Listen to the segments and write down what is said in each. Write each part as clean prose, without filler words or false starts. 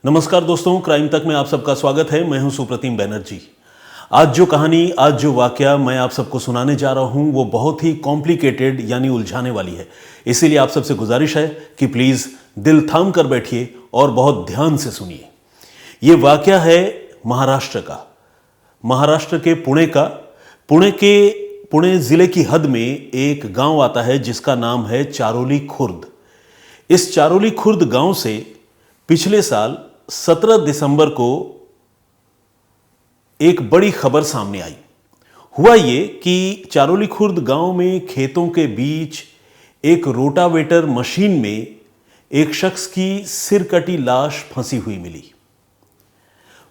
नमस्कार दोस्तों, क्राइम तक में आप सबका स्वागत है। मैं हूं सुप्रतिम बैनर्जी। आज जो कहानी, आज जो वाकया मैं आप सबको सुनाने जा रहा हूं वो बहुत ही कॉम्प्लिकेटेड यानी उलझाने वाली है। इसीलिए आप सबसे गुजारिश है कि प्लीज दिल थाम कर बैठिए और बहुत ध्यान से सुनिए। ये वाकया है महाराष्ट्र का, महाराष्ट्र के पुणे का। पुणे जिले की हद में एक गांव आता है जिसका नाम है चारोली खुर्द। इस चारोली खुर्द गांव से पिछले साल 17 दिसंबर को एक बड़ी खबर सामने आई। हुआ ये कि चारोली खुर्द गांव में खेतों के बीच एक रोटावेटर मशीन में एक शख्स की सिर कटी लाश फंसी हुई मिली।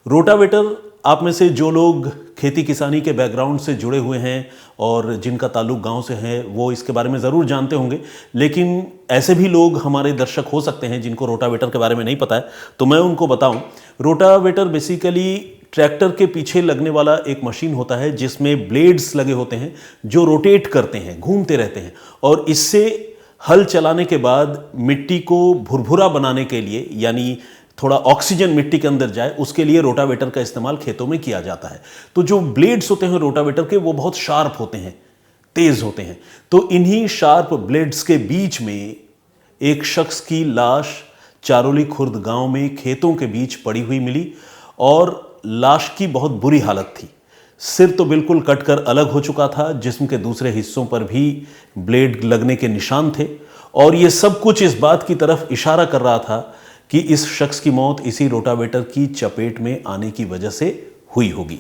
रोटावेटर, आप में से जो लोग खेती किसानी के बैकग्राउंड से जुड़े हुए हैं और जिनका ताल्लुक गांव से है वो इसके बारे में ज़रूर जानते होंगे, लेकिन ऐसे भी लोग हमारे दर्शक हो सकते हैं जिनको रोटावेटर के बारे में नहीं पता है, तो मैं उनको बताऊं। रोटावेटर बेसिकली ट्रैक्टर के पीछे लगने वाला एक मशीन होता है जिसमें ब्लेड्स लगे होते हैं जो रोटेट करते हैं, घूमते रहते हैं, और इससे हल चलाने के बाद मिट्टी को भुरभुरा बनाने के लिए, यानी थोड़ा ऑक्सीजन मिट्टी के अंदर जाए, उसके लिए रोटावेटर का इस्तेमाल खेतों में किया जाता है। तो जो ब्लेड्स होते हैं रोटावेटर के वो बहुत शार्प होते हैं, तेज होते हैं। तो इन्हीं शार्प ब्लेड्स के बीच में एक शख्स की लाश चारोली खुर्द गांव में खेतों के बीच पड़ी हुई मिली और लाश की बहुत बुरी हालत थी। सिर तो बिल्कुल कटकर अलग हो चुका था, जिस्म के दूसरे हिस्सों पर भी ब्लेड लगने के निशान थे, और ये सब कुछ इस बात की तरफ इशारा कर रहा था कि इस शख्स की मौत इसी रोटावेटर की चपेट में आने की वजह से हुई होगी।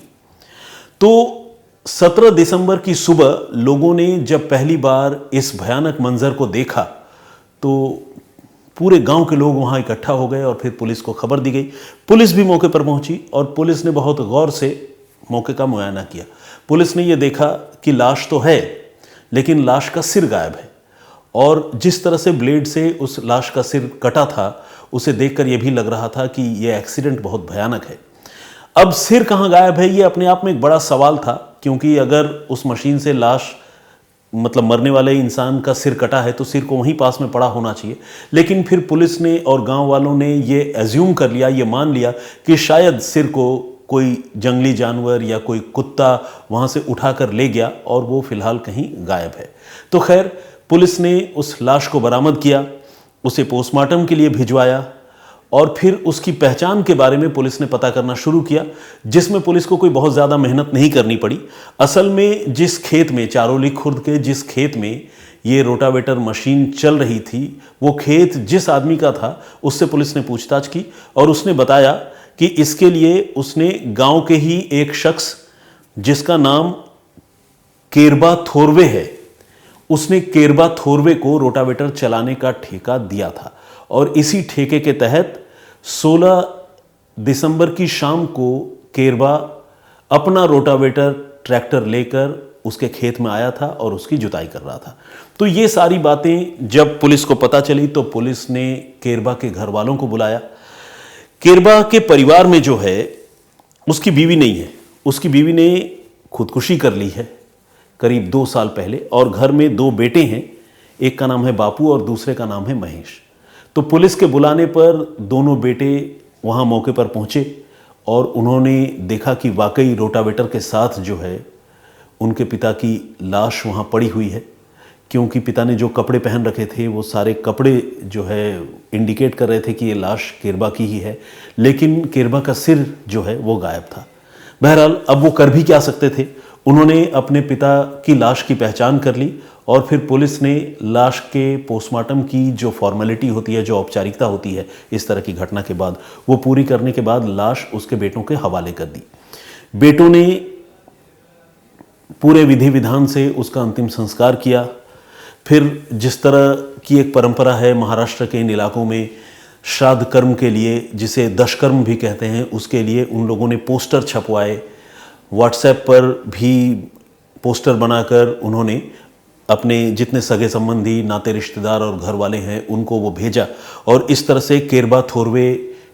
तो 17 दिसंबर की सुबह लोगों ने जब पहली बार इस भयानक मंजर को देखा तो पूरे गांव के लोग वहां इकट्ठा हो गए और फिर पुलिस को खबर दी गई। पुलिस भी मौके पर पहुंची और पुलिस ने बहुत गौर से मौके का मुआयना किया। पुलिस ने यह देखा कि लाश तो है, लेकिन लाश का सिर गायब है, और जिस तरह से ब्लेड से उस लाश का सिर कटा था उसे देखकर यह भी लग रहा था कि यह एक्सीडेंट बहुत भयानक है। अब सिर कहां गायब है ये अपने आप में एक बड़ा सवाल था, क्योंकि अगर उस मशीन से लाश, मतलब मरने वाले इंसान का सिर कटा है तो सिर को वहीं पास में पड़ा होना चाहिए। लेकिन फिर पुलिस ने और गांव वालों ने ये एज्यूम कर लिया, ये मान लिया कि शायद सिर को कोई जंगली जानवर या कोई कुत्ता वहां से उठाकर ले गया और वो फिलहाल कहीं गायब है। तो खैर, पुलिस ने उस लाश को बरामद किया, उसे पोस्टमार्टम के लिए भिजवाया, और फिर उसकी पहचान के बारे में पुलिस ने पता करना शुरू किया, जिसमें पुलिस को कोई बहुत ज़्यादा मेहनत नहीं करनी पड़ी। असल में जिस खेत में, चारोली खुर्द के जिस खेत में ये रोटावेटर मशीन चल रही थी, वो खेत जिस आदमी का था उससे पुलिस ने पूछताछ की, और उसने बताया कि इसके लिए उसने गांव के ही एक शख्स जिसका नाम केरबा थोरवे है, उसने केरबा थोरवे को रोटावेटर चलाने का ठेका दिया था, और इसी ठेके के तहत 16 दिसंबर की शाम को केरबा अपना रोटावेटर ट्रैक्टर लेकर उसके खेत में आया था और उसकी जुताई कर रहा था। तो ये सारी बातें जब पुलिस को पता चली तो पुलिस ने केरबा के घर वालों को बुलाया। केरबा के परिवार में जो है, उसकी बीवी नहीं है, उसकी बीवी ने खुदकुशी कर ली है करीब 2 साल पहले, और घर में 2 बेटे हैं, एक का नाम है बापू और दूसरे का नाम है महेश। तो पुलिस के बुलाने पर दोनों बेटे वहाँ मौके पर पहुँचे और उन्होंने देखा कि वाकई रोटावेटर के साथ जो है उनके पिता की लाश वहाँ पड़ी हुई है, क्योंकि पिता ने जो कपड़े पहन रखे थे वो सारे कपड़े जो है इंडिकेट कर रहे थे कि ये लाश केरबा की ही है, लेकिन केरबा का सिर जो है वो गायब था। बहरहाल, अब वो कर भी क्या सकते थे, उन्होंने अपने पिता की लाश की पहचान कर ली, और फिर पुलिस ने लाश के पोस्टमार्टम की जो फॉर्मेलिटी होती है, जो औपचारिकता होती है इस तरह की घटना के बाद, वो पूरी करने के बाद लाश उसके बेटों के हवाले कर दी। बेटों ने पूरे विधि विधान से उसका अंतिम संस्कार किया। फिर जिस तरह की एक परंपरा है महाराष्ट्र के इन इलाकों में, श्राद्ध कर्म के लिए, जिसे दशकर्म भी कहते हैं, उसके लिए उन लोगों ने पोस्टर छपवाए, व्हाट्सएप पर भी पोस्टर बनाकर उन्होंने अपने जितने सगे संबंधी, नाते रिश्तेदार और घर वाले हैं उनको वो भेजा, और इस तरह से केरबा थोरवे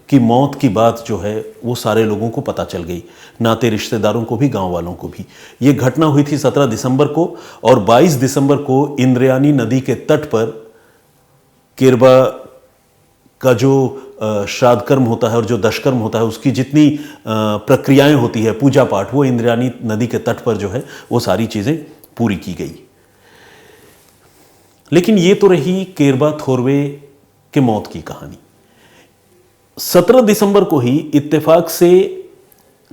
की मौत की बात जो है वो सारे लोगों को पता चल गई, नाते रिश्तेदारों को भी, गांव वालों को भी। ये घटना हुई थी 17 दिसंबर को, और 22 दिसंबर को इंद्रायणी नदी के तट पर केरबा का जो श्राद्ध कर्म होता है और जो दशकर्म होता है, उसकी जितनी प्रक्रियाएं होती है, पूजा पाठ, वो इंद्रायणी नदी के तट पर जो है वो सारी चीज़ें पूरी की गई। लेकिन ये तो रही केरबा थोरवे के मौत की कहानी। 17 दिसंबर को ही इत्तेफाक से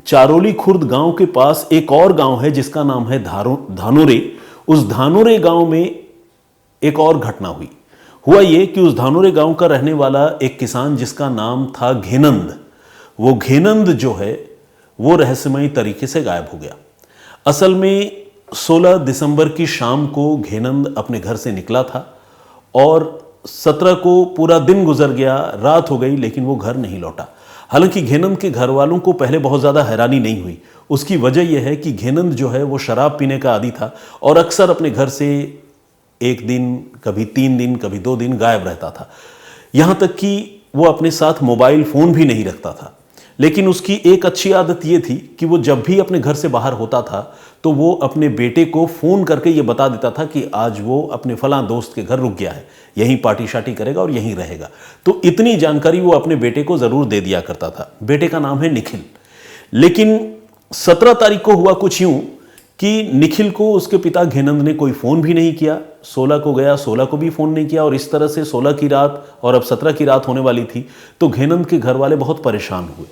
चारोली खुर्द गांव के पास एक और गांव है जिसका नाम है धानोरे। उस धानोरे गांव में एक और घटना हुई। हुआ ये कि उस धानोरे गांव का रहने वाला एक किसान जिसका नाम था घेनंद, वो घेनंद जो है वो रहस्यमयी तरीके से गायब हो गया। असल में 16 दिसंबर की शाम को घेनंद अपने घर से निकला था और 17 को पूरा दिन गुजर गया, रात हो गई, लेकिन वो घर नहीं लौटा। हालांकि घेनंद के घर वालों को पहले बहुत ज़्यादा हैरानी नहीं हुई। उसकी वजह यह है कि घेनंद जो है वो शराब पीने का आदी था और अक्सर अपने घर से एक दिन, कभी 3 दिन, कभी 2 दिन गायब रहता था। यहाँ तक कि वो अपने साथ मोबाइल फ़ोन भी नहीं रखता था। लेकिन उसकी एक अच्छी आदत ये थी कि वो जब भी अपने घर से बाहर होता था तो वो अपने बेटे को फ़ोन करके ये बता देता था कि आज वो अपने फलां दोस्त के घर रुक गया है, यहीं पार्टी शार्टी करेगा और यहीं रहेगा। तो इतनी जानकारी वो अपने बेटे को ज़रूर दे दिया करता था। बेटे का नाम है निखिल। लेकिन 17 तारीख को हुआ कुछ यूँ कि निखिल को उसके पिता घेनंद ने कोई फ़ोन भी नहीं किया। 16 को गया, 16 को भी फ़ोन नहीं किया और इस तरह से 16 की रात और अब 17 की रात होने वाली थी। तो घेनंद के घर वाले बहुत परेशान हुए।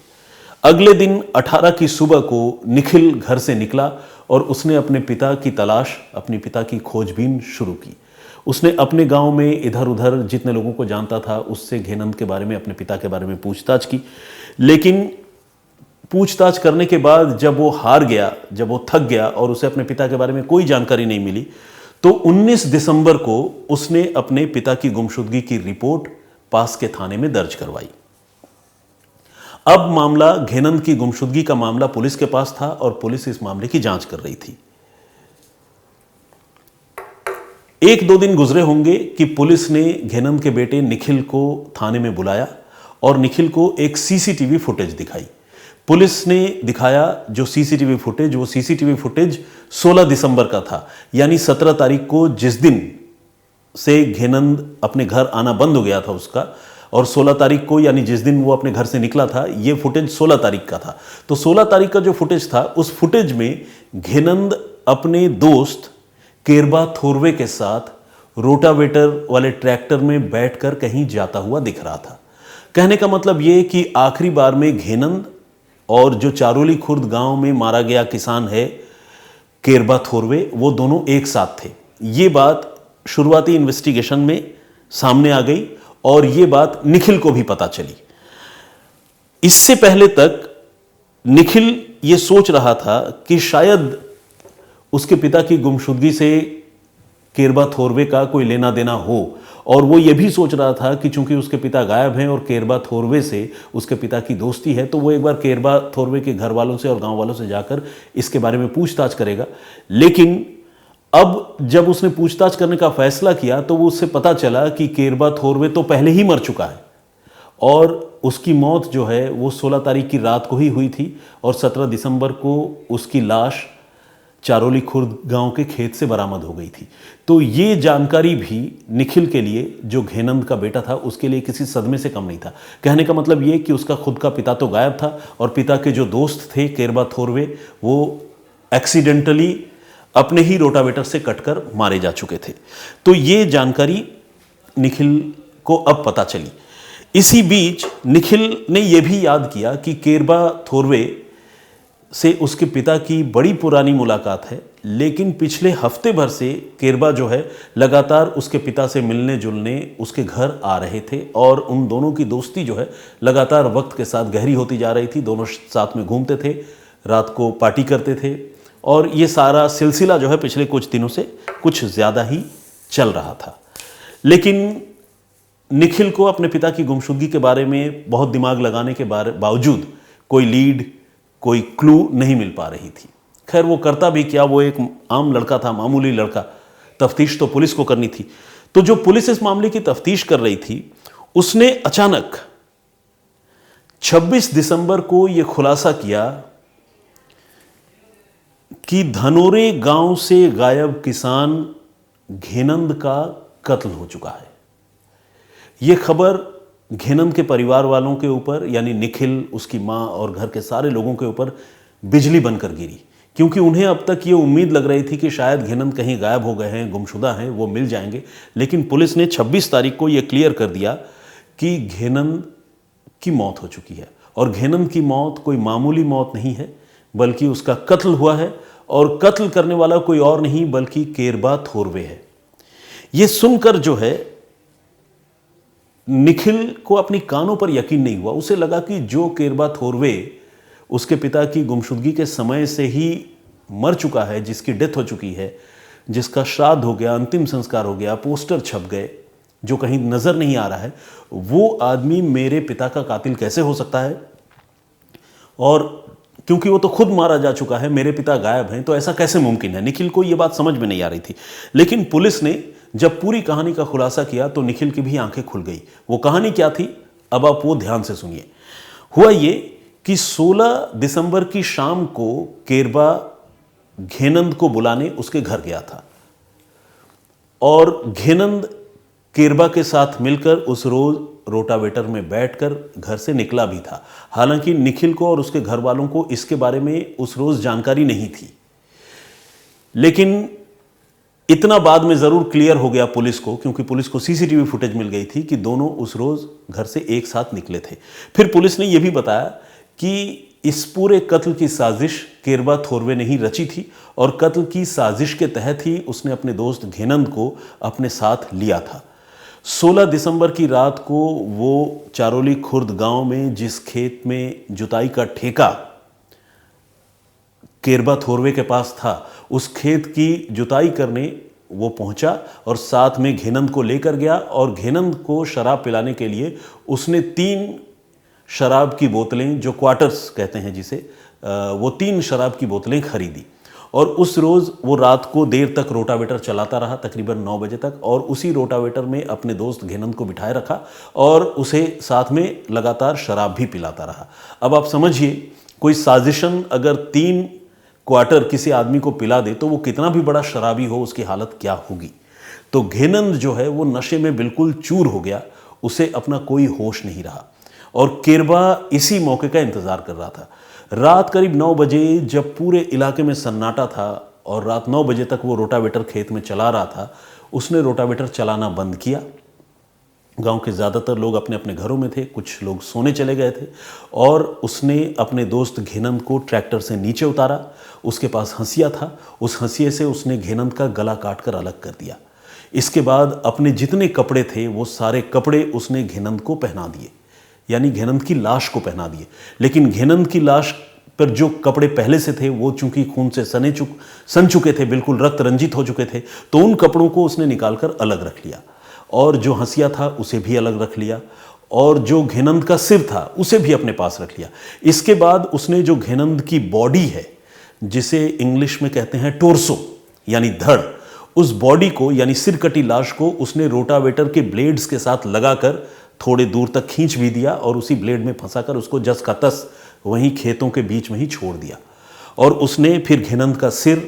अगले दिन 18 की सुबह को निखिल घर से निकला और उसने अपने पिता की तलाश, अपने पिता की खोजबीन शुरू की। उसने अपने गांव में इधर उधर जितने लोगों को जानता था उससे घेनंद के बारे में, अपने पिता के बारे में पूछताछ की। लेकिन पूछताछ करने के बाद जब वो हार गया, जब वो थक गया और उसे अपने पिता के बारे में कोई जानकारी नहीं मिली, तो 19 दिसंबर को उसने अपने पिता की गुमशुदगी की रिपोर्ट पास के थाने में दर्ज करवाई। अब मामला, घेनंद की गुमशुदगी का मामला पुलिस के पास था और पुलिस इस मामले की जांच कर रही थी। 1-2 दिन गुजरे होंगे कि पुलिस ने घेनंद के बेटे निखिल को थाने में बुलाया और निखिल को एक सीसीटीवी फुटेज दिखाई। पुलिस ने दिखाया जो सीसीटीवी फुटेज, वो सीसीटीवी फुटेज 16 दिसंबर का था। यानी 17 तारीख को जिस दिन से घेनंद अपने घर आना बंद हो गया था उसका, और 16 तारीख को यानी जिस दिन वो अपने घर से निकला था, ये फुटेज 16 तारीख का था। तो 16 तारीख का जो फुटेज था, उस फुटेज में घेनंद अपने दोस्त केरबा थोरवे के साथ रोटावेटर वाले ट्रैक्टर में बैठकर कहीं जाता हुआ दिख रहा था। कहने का मतलब ये कि आखिरी बार में घेनंद और जो चारोली खुर्द गांव में मारा गया किसान है केरबा थोरवे, वो दोनों एक साथ थे। ये बात शुरुआती इन्वेस्टिगेशन में सामने आ गई और ये बात निखिल को भी पता चली। इससे पहले तक निखिल ये सोच रहा था कि शायद उसके पिता की गुमशुदगी से केरबा थोरवे का कोई लेना देना हो, और वो ये भी सोच रहा था कि चूंकि उसके पिता गायब हैं और केरबा थोरवे से उसके पिता की दोस्ती है, तो वो एक बार केरबा थोरवे के घर वालों से और गांव वालों से जाकर इसके बारे में पूछताछ करेगा। लेकिन अब जब उसने पूछताछ करने का फैसला किया तो वो उससे पता चला कि केरबा थोरवे तो पहले ही मर चुका है और उसकी मौत जो है वो 16 तारीख की रात को ही हुई थी और 17 दिसंबर को उसकी लाश चारोली खुर्द गांव के खेत से बरामद हो गई थी। तो ये जानकारी भी निखिल के लिए, जो घेनंद का बेटा था, उसके लिए किसी सदमे से कम नहीं था। कहने का मतलब ये कि उसका खुद का पिता तो गायब था और पिता के जो दोस्त थे केरबा थोरवे, वो एक्सीडेंटली अपने ही रोटावेटर से कटकर मारे जा चुके थे। तो ये जानकारी निखिल को अब पता चली। इसी बीच निखिल ने यह भी याद किया कि केरबा थोरवे से उसके पिता की बड़ी पुरानी मुलाकात है, लेकिन पिछले हफ्ते भर से केरबा जो है लगातार उसके पिता से मिलने जुलने उसके घर आ रहे थे और उन दोनों की दोस्ती जो है लगातार वक्त के साथ गहरी होती जा रही थी। दोनों साथ में घूमते थे, रात को पार्टी करते थे और ये सारा सिलसिला जो है पिछले कुछ दिनों से कुछ ज़्यादा ही चल रहा था। लेकिन निखिल को अपने पिता की गुमशुदगी के बारे में बहुत दिमाग लगाने के बावजूद कोई लीड, कोई क्लू नहीं मिल पा रही थी। खैर वो करता भी क्या, वो एक आम लड़का था, मामूली लड़का। तफ्तीश तो पुलिस को करनी थी। तो जो पुलिस इस मामले की तफ्तीश कर रही थी, उसने अचानक 26 दिसंबर को यह खुलासा किया कि धनोरे गांव से गायब किसान घेनंद का कत्ल हो चुका है। यह खबर घेनंद के परिवार वालों के ऊपर, यानी निखिल, उसकी माँ और घर के सारे लोगों के ऊपर बिजली बनकर गिरी, क्योंकि उन्हें अब तक ये उम्मीद लग रही थी कि शायद घेनंद कहीं गायब हो गए हैं, गुमशुदा हैं, वो मिल जाएंगे। लेकिन पुलिस ने 26 तारीख को ये क्लियर कर दिया कि घेनंद की मौत हो चुकी है। और घेनंद की मौत कोई मामूली मौत नहीं है, बल्कि उसका कत्ल हुआ है, और कत्ल करने वाला कोई और नहीं बल्कि केरबा थोरवे है। ये सुनकर जो है निखिल को अपनी कानों पर यकीन नहीं हुआ। उसे लगा कि जो केरबा थोरवे उसके पिता की गुमशुदगी के समय से ही मर चुका है, जिसकी डेथ हो चुकी है, जिसका श्राद्ध हो गया, अंतिम संस्कार हो गया, पोस्टर छप गए, जो कहीं नजर नहीं आ रहा है, वो आदमी मेरे पिता का कातिल कैसे हो सकता है? और क्योंकि वो तो खुद मारा जा चुका है, मेरे पिता गायब हैं, तो ऐसा कैसे मुमकिन है? निखिल को ये बात समझ में नहीं आ रही थी। लेकिन पुलिस ने जब पूरी कहानी का खुलासा किया तो निखिल की भी आंखें खुल गई। वो कहानी क्या थी, अब आप वो ध्यान से सुनिए। हुआ ये कि 16 दिसंबर की शाम को केरबा घेनंद को बुलाने उसके घर गया था, और घेनंद केरबा के साथ मिलकर उस रोज रोटावेटर में बैठकर घर से निकला भी था। हालांकि निखिल को और उसके घर वालों को इसके बारे में उस रोज जानकारी नहीं थी, लेकिन इतना बाद में जरूर क्लियर हो गया पुलिस को, क्योंकि पुलिस को सीसीटीवी फुटेज मिल गई थी कि दोनों उस रोज घर से एक साथ निकले थे। फिर पुलिस ने यह भी बताया कि इस पूरे कत्ल की साजिश केरबा थोरवे ने ही रची थी, और कत्ल की साजिश के तहत ही उसने अपने दोस्त घेनंद को अपने साथ लिया था। 16 दिसंबर की रात को वो चारोली खुर्द गांव में जिस खेत में जुताई का ठेका केरबा थोरवे के पास था, उस खेत की जुताई करने वो पहुंचा, और साथ में घेनंद को लेकर गया, और घेनंद को शराब पिलाने के लिए उसने 3 शराब की बोतलें, जो क्वार्टर्स कहते हैं जिसे, वो 3 शराब की बोतलें खरीदी। और उस रोज़ वो रात को देर तक रोटावेटर चलाता रहा, तकरीबन 9 बजे तक, और उसी रोटावेटर में अपने दोस्त घेनंद को बिठाए रखा और उसे साथ में लगातार शराब भी पिलाता रहा। अब आप समझिए, कोई साजिशन अगर 3 क्वार्टर किसी आदमी को पिला दे तो वो कितना भी बड़ा शराबी हो, उसकी हालत क्या होगी। तो घेनंद जो है वो नशे में बिल्कुल चूर हो गया, उसे अपना कोई होश नहीं रहा, और केरबा इसी मौके का इंतजार कर रहा था। रात करीब 9 बजे जब पूरे इलाके में सन्नाटा था और रात 9 बजे तक वो रोटावेटर खेत में चला रहा था, उसने रोटावेटर चलाना बंद किया। गांव के ज़्यादातर लोग अपने अपने घरों में थे, कुछ लोग सोने चले गए थे, और उसने अपने दोस्त घेनंद को ट्रैक्टर से नीचे उतारा। उसके पास हंसिया था, उस हंसिये से उसने घेनंद का गला काटकर अलग कर दिया। इसके बाद अपने जितने कपड़े थे वो सारे कपड़े उसने घेनंद को पहना दिए, यानी घेनंद की लाश को पहना दिए। लेकिन घेनंद की लाश पर जो कपड़े पहले से थे वो चूंकि खून से सन चुके थे, बिल्कुल रक्त रंजित हो चुके थे, तो उन कपड़ों को उसने निकालकर अलग रख लिया, और जो हंसिया था उसे भी अलग रख लिया, और जो घेनंद का सिर था उसे भी अपने पास रख लिया। इसके बाद उसने जो घेनंद की बॉडी है, जिसे इंग्लिश में कहते हैं टोर्सो यानी धड़, उस बॉडी को यानी सिर कटी लाश को उसने रोटावेटर के ब्लेड्स के साथ लगाकर थोड़े दूर तक खींच भी दिया, और उसी ब्लेड में फंसाकर उसको जस का तस वहीं खेतों के बीच में ही छोड़ दिया। और उसने फिर घेनंद का सिर,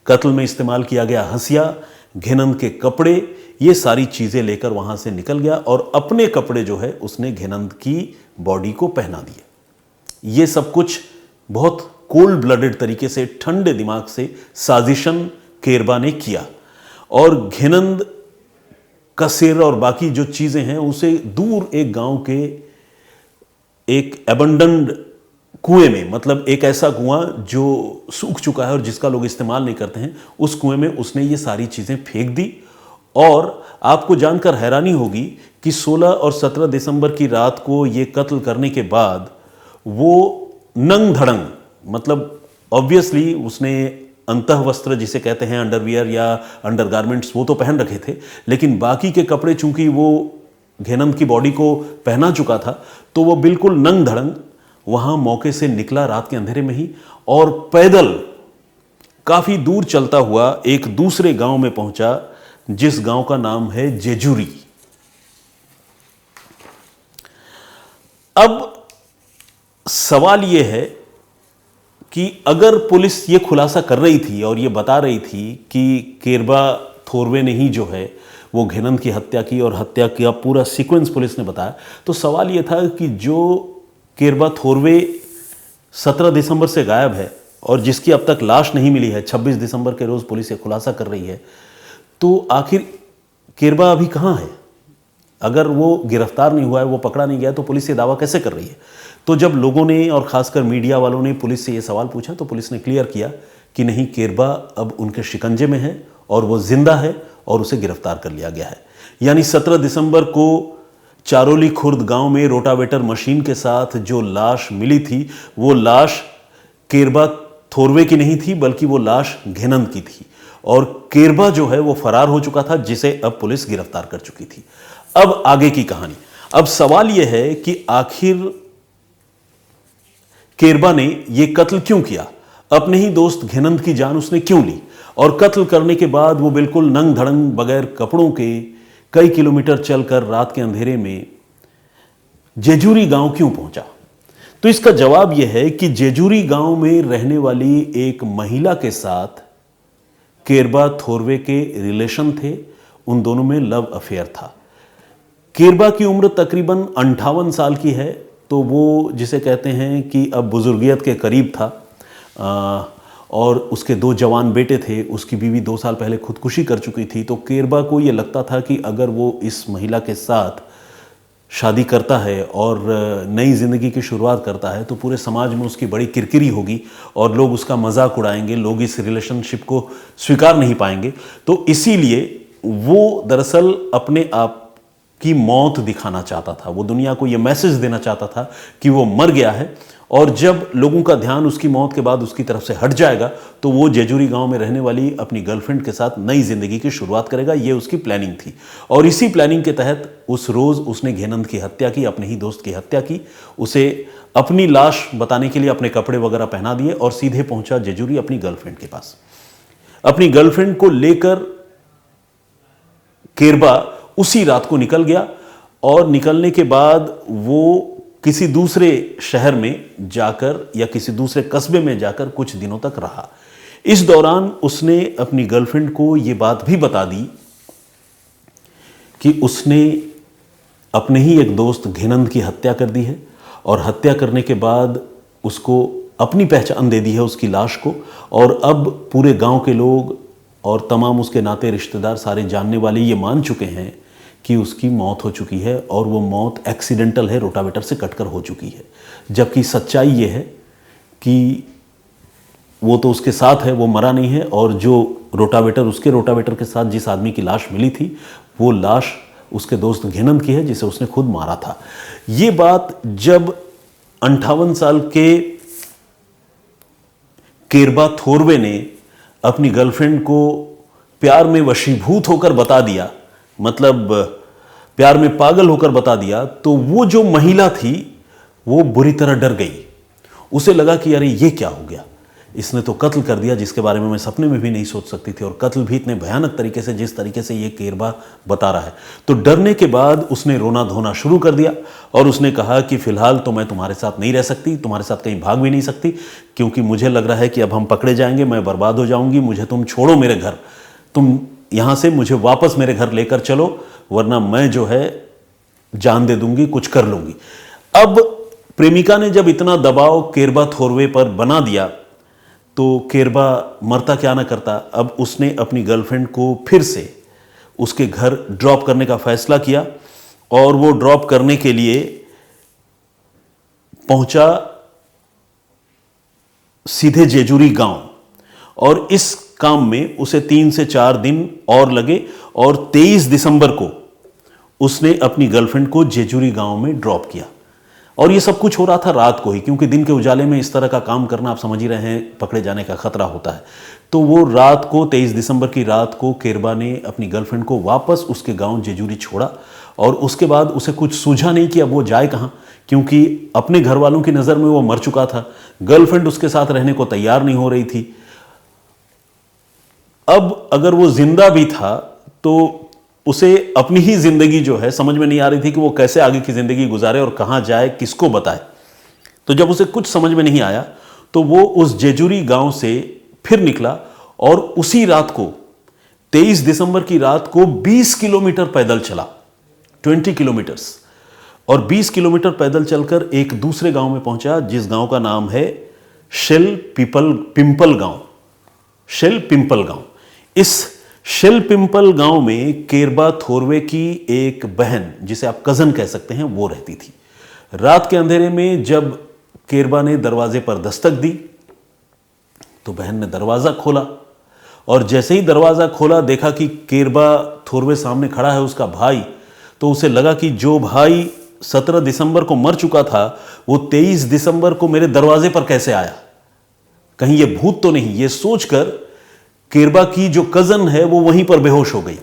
कत्ल में इस्तेमाल किया गया हंसिया, घेनंद के कपड़े, ये सारी चीज़ें लेकर वहाँ से निकल गया, और अपने कपड़े जो है उसने घेनंद की बॉडी को पहना दिए। ये सब कुछ बहुत कोल्ड ब्लडेड तरीके से, ठंडे दिमाग से साजिशन केरबा ने किया, और घेनंद का सिर और बाकी जो चीज़ें हैं उसे दूर एक गांव के एक एबंडन्ड कुएं में, मतलब एक ऐसा कुआं जो सूख चुका है और जिसका लोग इस्तेमाल नहीं करते हैं, उस कुएं में उसने ये सारी चीज़ें फेंक दी। और आपको जानकर हैरानी होगी कि 16 और 17 दिसंबर की रात को ये कत्ल करने के बाद वो नंग धड़ंग, मतलब ऑब्वियसली उसने अंतः वस्त्र जिसे कहते हैं, अंडरवियर या अंडरगारमेंट्स, वो तो पहन रखे थे, लेकिन बाकी के कपड़े चूंकि वो घेनंद की बॉडी को पहना चुका था, तो वो बिल्कुल नंग धड़ंग वहां मौके से निकला रात के अंधेरे में ही, और पैदल काफी दूर चलता हुआ एक दूसरे गांव में पहुंचा, जिस गांव का नाम है जेजुरी। अब सवाल यह है कि अगर पुलिस ये खुलासा कर रही थी और ये बता रही थी कि केरबा थोरवे ने ही जो है वो घेनंद की हत्या की और हत्या का पूरा सीक्वेंस पुलिस ने बताया। तो सवाल ये था कि जो केरबा थोरवे 17 दिसंबर से गायब है और जिसकी अब तक लाश नहीं मिली है, 26 दिसंबर के रोज़ पुलिस ये खुलासा कर रही है, तो आखिर केरबा अभी कहाँ है? अगर वो गिरफ्तार नहीं हुआ है, वो पकड़ा नहीं गया, तो पुलिस ये दावा कैसे कर रही है? तो जब लोगों ने और ख़ासकर मीडिया वालों ने पुलिस से ये सवाल पूछा तो पुलिस ने क्लियर किया कि नहीं, केरबा अब उनके शिकंजे में है और वो जिंदा है और उसे गिरफ्तार कर लिया गया है। यानी 17 दिसंबर को चारोली खुर्द गांव में रोटावेटर मशीन के साथ जो लाश मिली थी, वो लाश केरबा थोरवे की नहीं थी, बल्कि वो लाश घेनंद की थी और केरबा जो है वो फरार हो चुका था, जिसे अब पुलिस गिरफ्तार कर चुकी थी। अब आगे की कहानी। अब सवाल यह है कि आखिर केरबा ने यह कत्ल क्यों किया? अपने ही दोस्त घेनंद की जान उसने क्यों ली? और कत्ल करने के बाद वो बिल्कुल नंग धड़ंग बगैर कपड़ों के कई किलोमीटर चलकर रात के अंधेरे में जेजूरी गांव क्यों पहुंचा? तो इसका जवाब यह है कि जेजूरी गांव में रहने वाली एक महिला के साथ केरबा थोरवे के रिलेशन थे। उन दोनों में लव अफेयर था। केरबा की उम्र तकरीबन 58 साल की है, तो वो जिसे कहते हैं कि अब बुजुर्गियत के करीब था। और उसके 2 जवान बेटे थे। उसकी बीवी 2 साल पहले खुदकुशी कर चुकी थी। तो केरबा को ये लगता था कि अगर वो इस महिला के साथ शादी करता है और नई ज़िंदगी की शुरुआत करता है तो पूरे समाज में उसकी बड़ी किरकिरी होगी और लोग उसका मजाक उड़ाएंगे, लोग इस रिलेशनशिप को स्वीकार नहीं पाएंगे। तो इसीलिए वो दरअसल अपने आप की मौत दिखाना चाहता था। वो दुनिया को ये मैसेज देना चाहता था कि वो मर गया है, और जब लोगों का ध्यान उसकी मौत के बाद उसकी तरफ से हट जाएगा तो वो जेजूरी गांव में रहने वाली अपनी गर्लफ्रेंड के साथ नई जिंदगी की शुरुआत करेगा। ये उसकी प्लानिंग थी और इसी प्लानिंग के तहत उस रोज उसने घेनंद की हत्या की, अपने ही दोस्त की हत्या की। उसे अपनी लाश बताने के लिए अपने कपड़े वगैरह पहना दिए और सीधे पहुंचा जेजूरी अपनी गर्लफ्रेंड के पास। अपनी गर्लफ्रेंड को लेकर केरबा उसी रात को निकल गया और निकलने के बाद वो किसी दूसरे शहर में जाकर या किसी दूसरे कस्बे में जाकर कुछ दिनों तक रहा। इस दौरान उसने अपनी गर्लफ्रेंड को यह बात भी बता दी कि उसने अपने ही एक दोस्त घेनंद की हत्या कर दी है और हत्या करने के बाद उसको अपनी पहचान दे दी है उसकी लाश को, और अब पूरे गांव के लोग और तमाम उसके नाते रिश्तेदार सारे जानने वाले ये मान चुके हैं कि उसकी मौत हो चुकी है और वो मौत एक्सीडेंटल है, रोटावेटर से कटकर हो चुकी है। जबकि सच्चाई ये है कि वो तो उसके साथ है, वो मरा नहीं है, और जो उसके रोटावेटर के साथ जिस आदमी की लाश मिली थी वो लाश उसके दोस्त घेनंद की है जिसे उसने खुद मारा था। ये बात जब 58 साल के केरबा थोरवे ने अपनी गर्लफ्रेंड को प्यार में वशीभूत होकर बता दिया, मतलब प्यार में पागल होकर बता दिया, तो वो जो महिला थी वो बुरी तरह डर गई। उसे लगा कि अरे ये क्या हो गया, इसने तो कत्ल कर दिया जिसके बारे में मैं सपने में भी नहीं सोच सकती थी, और कत्ल भी इतने भयानक तरीके से जिस तरीके से ये केरबा बता रहा है। तो डरने के बाद उसने रोना धोना शुरू कर दिया और उसने कहा कि फिलहाल तो मैं तुम्हारे साथ नहीं रह सकती, तुम्हारे साथ कहीं भाग भी नहीं सकती, क्योंकि मुझे लग रहा है कि अब हम पकड़े जाएंगे, मैं बर्बाद हो जाऊंगी, मुझे तुम छोड़ो मेरे घर, तुम यहां से मुझे वापस मेरे घर लेकर चलो, वरना मैं जो है जान दे दूंगी, कुछ कर लूंगी। अब प्रेमिका ने जब इतना दबाव केरबा थोरवे पर बना दिया तो केरबा मरता क्या ना करता। अब उसने अपनी गर्लफ्रेंड को फिर से उसके घर ड्रॉप करने का फैसला किया और वो ड्रॉप करने के लिए पहुंचा सीधे जेजूरी गांव, और इस काम में उसे 3 से 4 दिन और लगे और 23 दिसंबर को उसने अपनी गर्लफ्रेंड को जेजूरी गांव में ड्रॉप किया। और ये सब कुछ हो रहा था रात को ही, क्योंकि दिन के उजाले में इस तरह का काम करना आप समझ ही रहे हैं, पकड़े जाने का खतरा होता है। तो वो रात को 23 दिसंबर की रात को केरबा ने अपनी गर्लफ्रेंड को वापस उसके गांव जेजूरी छोड़ा, और उसके बाद उसे कुछ सूझा नहीं कि अब वो जाए कहां, क्योंकि अपने घर वालों की नज़र में वो मर चुका था, गर्लफ्रेंड उसके साथ रहने को तैयार नहीं हो रही थी। अब अगर वो जिंदा भी था तो उसे अपनी ही जिंदगी जो है समझ में नहीं आ रही थी कि वो कैसे आगे की जिंदगी गुजारे और कहां जाए, किसको बताए। तो जब उसे कुछ समझ में नहीं आया तो वो उस जेजूरी गांव से फिर निकला और उसी रात को 23 दिसंबर की रात को 20 किलोमीटर पैदल चला, 20 किलोमीटर्स, और 20 किलोमीटर पैदल चलकर एक दूसरे गांव में पहुंचा, जिस गांव का नाम है शेल पिंपल गांव। शेल पिंपल गांव। इस शेल पिंपल गांव में केरबा थोरवे की एक बहन, जिसे आप कजन कह सकते हैं, वो रहती थी। रात के अंधेरे में जब केरबा ने दरवाजे पर दस्तक दी तो बहन ने दरवाजा खोला, और जैसे ही दरवाजा खोला देखा कि केरबा थोरवे सामने खड़ा है, उसका भाई। तो उसे लगा कि जो भाई 17 दिसंबर को मर चुका था वो 23 दिसंबर को मेरे दरवाजे पर कैसे आया, कहीं ये भूत तो नहीं। ये सोचकर केरबा की जो कजन है वो वहीं पर बेहोश हो गई,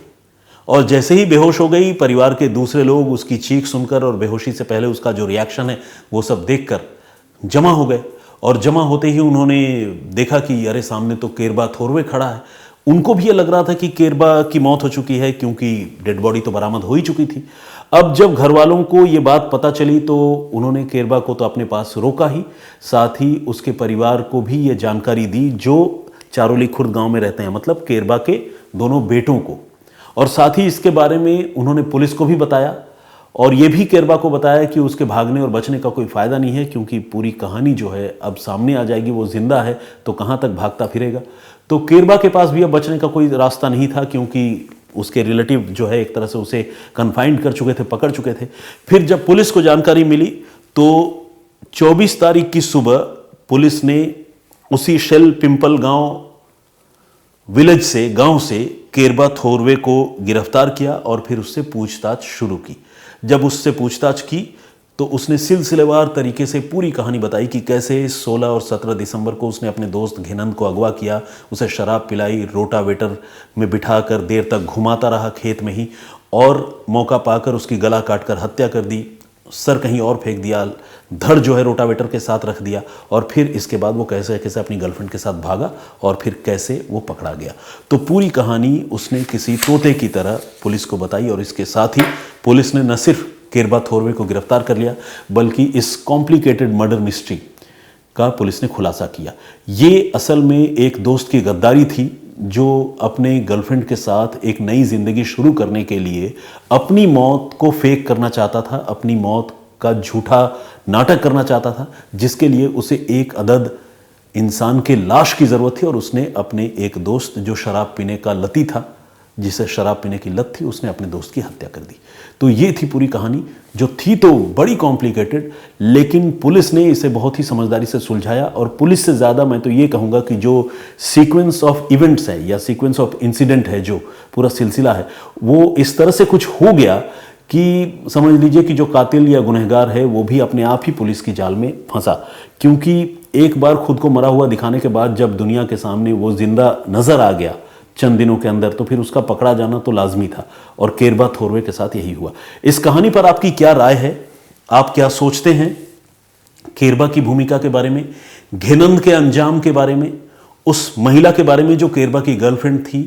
और जैसे ही बेहोश हो गई, परिवार के दूसरे लोग उसकी चीख सुनकर और बेहोशी से पहले उसका जो रिएक्शन है वो सब देखकर जमा हो गए। और जमा होते ही उन्होंने देखा कि अरे सामने तो केरबा थोरवे खड़ा है। उनको भी ये लग रहा था कि केरबा की मौत हो चुकी है, क्योंकि डेड बॉडी तो बरामद हो ही चुकी थी। अब जब घर वालों को ये बात पता चली तो उन्होंने केरबा को तो अपने पास रोका ही, साथ ही उसके परिवार को भी ये जानकारी दी जो चारोली खुर्द गांव में रहते हैं, मतलब केरबा के दोनों बेटों को। और साथ ही इसके बारे में उन्होंने पुलिस को भी बताया, और ये भी केरबा को बताया कि उसके भागने और बचने का कोई फ़ायदा नहीं है, क्योंकि पूरी कहानी जो है अब सामने आ जाएगी। वो जिंदा है तो कहाँ तक भागता फिरेगा। तो केरबा के पास भी अब बचने का कोई रास्ता नहीं था, क्योंकि उसके रिलेटिव जो है एक तरह से उसे कन्फाइंड कर चुके थे, पकड़ चुके थे। फिर जब पुलिस को जानकारी मिली तो 24 तारीख की सुबह पुलिस ने उसी शेल पिंपल गांव गांव से केरबा थोरवे को गिरफ्तार किया और फिर उससे पूछताछ शुरू की। जब उससे पूछताछ की तो उसने सिलसिलेवार तरीके से पूरी कहानी बताई कि कैसे 16 और 17 दिसंबर को उसने अपने दोस्त घिनंद को अगवा किया, उसे शराब पिलाई, रोटावेटर में बिठाकर देर तक घुमाता रहा खेत में ही, और मौका पाकर उसकी गला काटकर हत्या कर दी, सर कहीं और फेंक दिया, धड़ जो है रोटावेटर के साथ रख दिया, और फिर इसके बाद वो कैसे कैसे अपनी गर्लफ्रेंड के साथ भागा और फिर कैसे वो पकड़ा गया। तो पूरी कहानी उसने किसी तोते की तरह पुलिस को बताई, और इसके साथ ही पुलिस ने न सिर्फ केरबा थोरवे को गिरफ्तार कर लिया, बल्कि इस कॉम्प्लिकेटेड मर्डर मिस्ट्री का पुलिस ने खुलासा किया। ये असल में एक दोस्त की गद्दारी थी, जो अपने गर्लफ्रेंड के साथ एक नई जिंदगी शुरू करने के लिए अपनी मौत को फेक करना चाहता था, अपनी मौत का झूठा नाटक करना चाहता था, जिसके लिए उसे एक अदद इंसान के लाश की जरूरत थी। और उसने अपने एक दोस्त जो शराब पीने का लती था, जिसे शराब पीने की लत थी, उसने अपने दोस्त की हत्या कर दी। तो ये थी पूरी कहानी, जो थी तो बड़ी कॉम्प्लिकेटेड, लेकिन पुलिस ने इसे बहुत ही समझदारी से सुलझाया। और पुलिस से ज़्यादा मैं तो ये कहूँगा कि जो सीक्वेंस ऑफ इवेंट्स है या सीक्वेंस ऑफ इंसिडेंट है, जो पूरा सिलसिला है, वो इस तरह से कुछ हो गया कि समझ लीजिए कि जो कातिल या गुनहगार है वो भी अपने आप ही पुलिस की जाल में फंसा। क्योंकि एक बार खुद को मरा हुआ दिखाने के बाद जब दुनिया के सामने वो जिंदा नजर आ गया चंद दिनों के अंदर, तो फिर उसका पकड़ा जाना तो लाजमी था, और केरबा थोरवे के साथ यही हुआ। इस कहानी पर आपकी क्या राय है? आप क्या सोचते हैं केरबा की भूमिका के बारे में, घिनंद के अंजाम के बारे में, उस महिला के बारे में जो केरबा की गर्लफ्रेंड थी?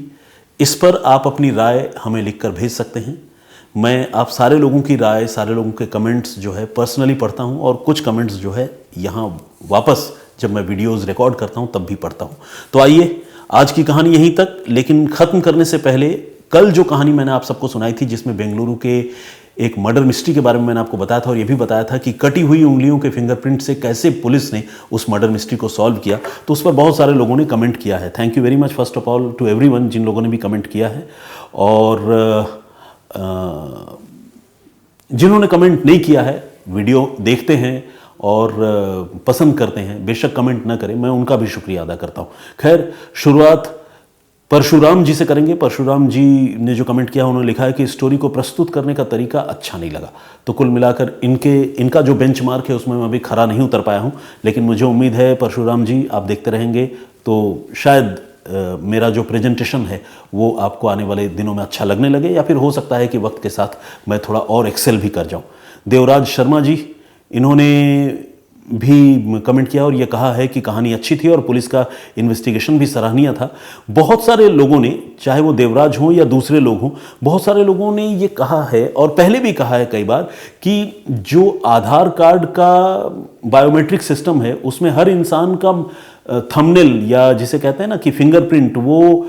इस पर आप अपनी राय हमें लिखकर भेज सकते हैं। मैं आप सारे लोगों की राय, सारे लोगों के कमेंट्स जो है पर्सनली पढ़ता हूं, और कुछ कमेंट्स जो है यहाँ वापस जब मैं वीडियोज़ रिकॉर्ड करता हूं तब भी पढ़ता हूं। तो आइए, आज की कहानी यहीं तक, लेकिन ख़त्म करने से पहले कल जो कहानी मैंने आप सबको सुनाई थी, जिसमें बेंगलुरु के एक मर्डर मिस्ट्री के बारे में मैंने आपको बताया था, और ये भी बताया था कि कटी हुई उंगलियों के फिंगरप्रिंट से कैसे पुलिस ने उस मर्डर मिस्ट्री को सॉल्व किया, तो उस पर बहुत सारे लोगों ने कमेंट किया है। Thank you very much first of all to everyone जिन लोगों ने भी कमेंट किया है। और जिन्होंने कमेंट नहीं किया है, वीडियो देखते हैं और पसंद करते हैं, बेशक कमेंट ना करें, मैं उनका भी शुक्रिया अदा करता हूं। खैर, शुरुआत परशुराम जी से करेंगे। परशुराम जी ने जो कमेंट किया, उन्होंने लिखा है कि स्टोरी को प्रस्तुत करने का तरीका अच्छा नहीं लगा। तो कुल मिलाकर इनका जो बेंचमार्क है उसमें मैं अभी खरा नहीं उतर पाया हूं, लेकिन मुझे उम्मीद है परशुराम जी आप देखते रहेंगे तो शायद मेरा जो प्रेजेंटेशन है वो आपको आने वाले दिनों में अच्छा लगने लगे, या फिर हो सकता है कि वक्त के साथ मैं थोड़ा और एक्सेल भी कर जाऊं। देवराज शर्मा जी, इन्होंने भी कमेंट किया और ये कहा है कि कहानी अच्छी थी और पुलिस का इन्वेस्टिगेशन भी सराहनीय था। बहुत सारे लोगों ने, चाहे वो देवराज हों या दूसरे लोग हों, बहुत सारे लोगों ने ये कहा है और पहले भी कहा है कई बार कि जो आधार कार्ड का बायोमेट्रिक सिस्टम है उसमें हर इंसान का थंबनेल या जिसे कहते हैं ना कि फिंगरप्रिंट, वो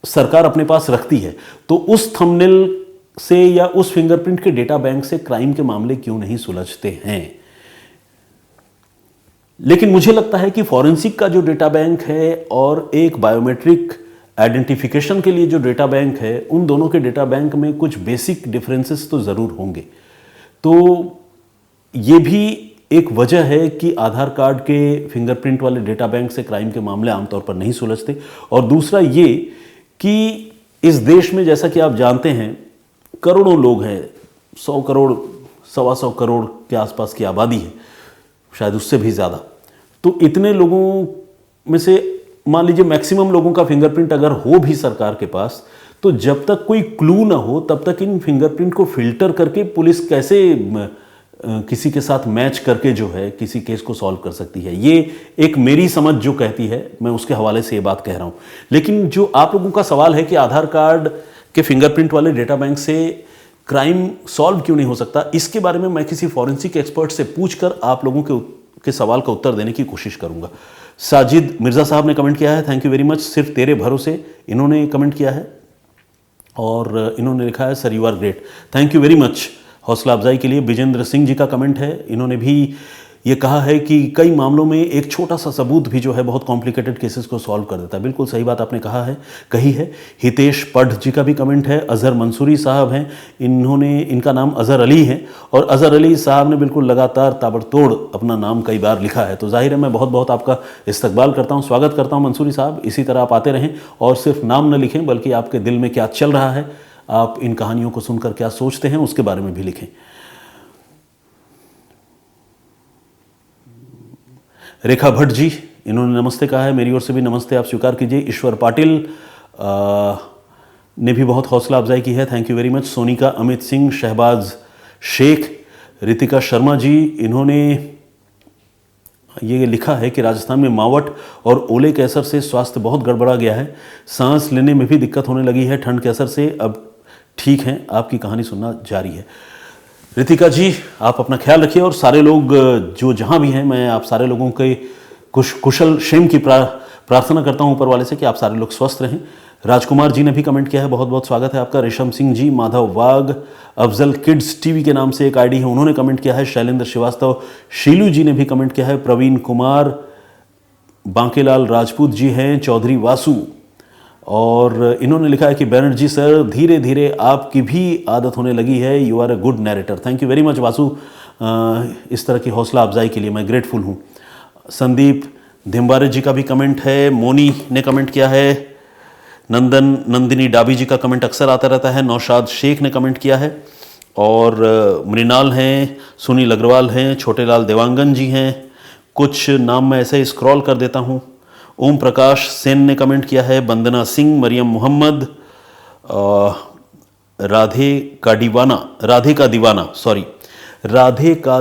सरकार अपने पास रखती है, तो उस थंबनेल से या उस फिंगरप्रिंट के डेटा बैंक से क्राइम के मामले क्यों नहीं सुलझते हैं। लेकिन मुझे लगता है कि फॉरेंसिक का जो डेटा बैंक है और एक बायोमेट्रिक आइडेंटिफिकेशन के लिए जो डेटा बैंक है, उन दोनों के डेटा बैंक में कुछ बेसिक डिफरेंसेस तो ज़रूर होंगे। तो ये भी एक वजह है कि आधार कार्ड के फिंगरप्रिंट वाले डेटा बैंक से क्राइम के मामले आमतौर पर नहीं सुलझते। और दूसरा ये कि इस देश में, जैसा कि आप जानते हैं, करोड़ों लोग हैं, 100 करोड़ 125 करोड़ के आसपास की आबादी है, शायद उससे भी ज़्यादा। तो इतने लोगों में से मान लीजिए मैक्सिमम लोगों का फिंगरप्रिंट अगर हो भी सरकार के पास, तो जब तक कोई क्लू ना हो तब तक इन फिंगरप्रिंट को फिल्टर करके पुलिस कैसे किसी के साथ मैच करके जो है किसी केस को सॉल्व कर सकती है। ये एक मेरी समझ जो कहती है, मैं उसके हवाले से ये बात कह रहा हूँ। लेकिन जो आप लोगों का सवाल है कि आधार कार्ड के फिंगरप्रिंट वाले डेटा बैंक से क्राइम सॉल्व क्यों नहीं हो सकता, इसके बारे में मैं किसी फॉरेंसिक एक्सपर्ट से पूछकर आप लोगों के सवाल का उत्तर देने की कोशिश करूंगा। साजिद मिर्जा साहब ने कमेंट किया है, थैंक यू वेरी मच, सिर्फ तेरे भरोसे, इन्होंने कमेंट किया है और इन्होंने लिखा है sir you are great, thank you very much हौसला अफजाई के लिए। विजेंद्र सिंह जी का कमेंट है, इन्होंने भी ये कहा है कि कई मामलों में एक छोटा सा सबूत भी जो है बहुत कॉम्प्लिकेटेड केसेस को सॉल्व कर देता है। बिल्कुल सही बात आपने कही है। हितेश पढ़ जी का भी कमेंट है। अजहर मंसूरी साहब हैं, इनका नाम अजहर अली है और अजहर अली साहब ने बिल्कुल लगातार ताबड़तोड़ अपना नाम कई बार लिखा है। तो जाहिर है मैं बहुत बहुत आपका इस्तकबाल करता हूँ, स्वागत करता हूँ मंसूरी साहब। इसी तरह आप आते रहें और सिर्फ नाम न लिखें बल्कि आपके दिल में क्या चल रहा है, आप इन कहानियों को सुनकर क्या सोचते हैं, उसके बारे में भी लिखें। रेखा भट्ट जी, इन्होंने नमस्ते कहा है, मेरी ओर से भी नमस्ते आप स्वीकार कीजिए। ईश्वर पाटिल ने भी बहुत हौसला अफजाई की है, thank you very much. Sonika Amit Singh, Shahbaz Shaikh, Ritika Sharma ji, इन्होंने ये लिखा है कि राजस्थान में मावट और ओले के असर से स्वास्थ्य बहुत गड़बड़ा गया है, सांस लेने में भी दिक्कत होने लगी है ठंड के असर से, अब ठीक हैं, आपकी कहानी सुनना जारी है। रितिका जी आप अपना ख्याल रखिए और सारे लोग जो जहाँ भी हैं, मैं आप सारे लोगों के कुशल क्षेम की प्रार्थना करता हूँ ऊपर वाले से कि आप सारे लोग स्वस्थ रहें। राजकुमार जी ने भी कमेंट किया है, बहुत बहुत स्वागत है आपका। रेशम सिंह जी, माधव वाघ, अफजल किड्स टीवी के नाम से एक आईडी है, उन्होंने कमेंट किया है। शैलेंद्र श्रीवास्तव, शीलू जी ने भी कमेंट किया है। प्रवीण कुमार, बांकेलाल राजपूत जी हैं, चौधरी वासु, और इन्होंने लिखा है कि बैनर्जी सर धीरे धीरे आपकी भी आदत होने लगी है, you are a good narrator. Thank you very much Vasu, इस तरह की हौसला अफजाई के लिए मैं ग्रेटफुल हूँ। संदीप धिम्बारे जी का भी कमेंट है। मोनी ने कमेंट किया है। नंदिनी डाबी जी का कमेंट अक्सर आता रहता है। नौशाद शेख ने कमेंट किया है और मृणाल हैं, सुनील अग्रवाल हैं, छोटेलाल देवांगन जी हैं। कुछ नाम मैं ऐसे ही स्क्रॉल कर देता हूँ। ओम प्रकाश सेन ने कमेंट किया है। वंदना सिंह, मरियम मोहम्मद, राधे का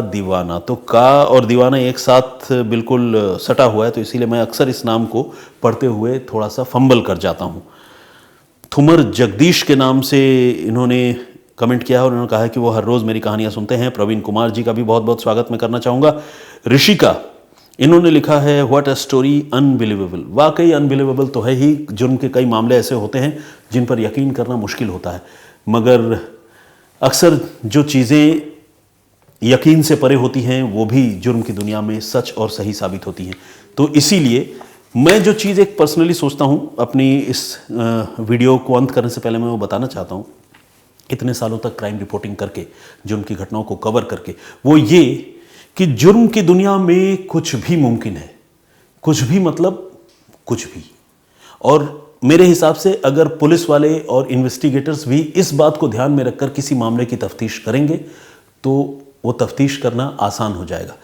दीवाना, तो का और दीवाना एक साथ बिल्कुल सटा हुआ है, तो इसीलिए मैं अक्सर इस नाम को पढ़ते हुए थोड़ा सा फंबल कर जाता हूँ। थुमर जगदीश के नाम से इन्होंने कमेंट किया है और उन्होंने कहा है कि वो हर रोज़ मेरी कहानियाँ सुनते हैं। प्रवीण कुमार जी का भी बहुत बहुत स्वागत मैं करना चाहूँगा। ऋषिका, इन्होंने लिखा है व्हाट अ स्टोरी अनबिलीवेबल। वाकई अनबिलीवेबल तो है ही, जुर्म के कई मामले ऐसे होते हैं जिन पर यकीन करना मुश्किल होता है, मगर अक्सर जो चीज़ें यकीन से परे होती हैं वो भी जुर्म की दुनिया में सच और सही साबित होती हैं। तो इसीलिए मैं जो चीज़ एक पर्सनली सोचता हूँ, अपनी इस वीडियो को अंत करने से पहले मैं वो बताना चाहता हूँ, इतने सालों तक क्राइम रिपोर्टिंग करके, जुर्म की घटनाओं को कवर करके, वो ये कि जुर्म की दुनिया में कुछ भी मुमकिन है। कुछ भी मतलब कुछ भी। और मेरे हिसाब से अगर पुलिस वाले और इन्वेस्टिगेटर्स भी इस बात को ध्यान में रखकर किसी मामले की तफ्तीश करेंगे तो वो तफ्तीश करना आसान हो जाएगा।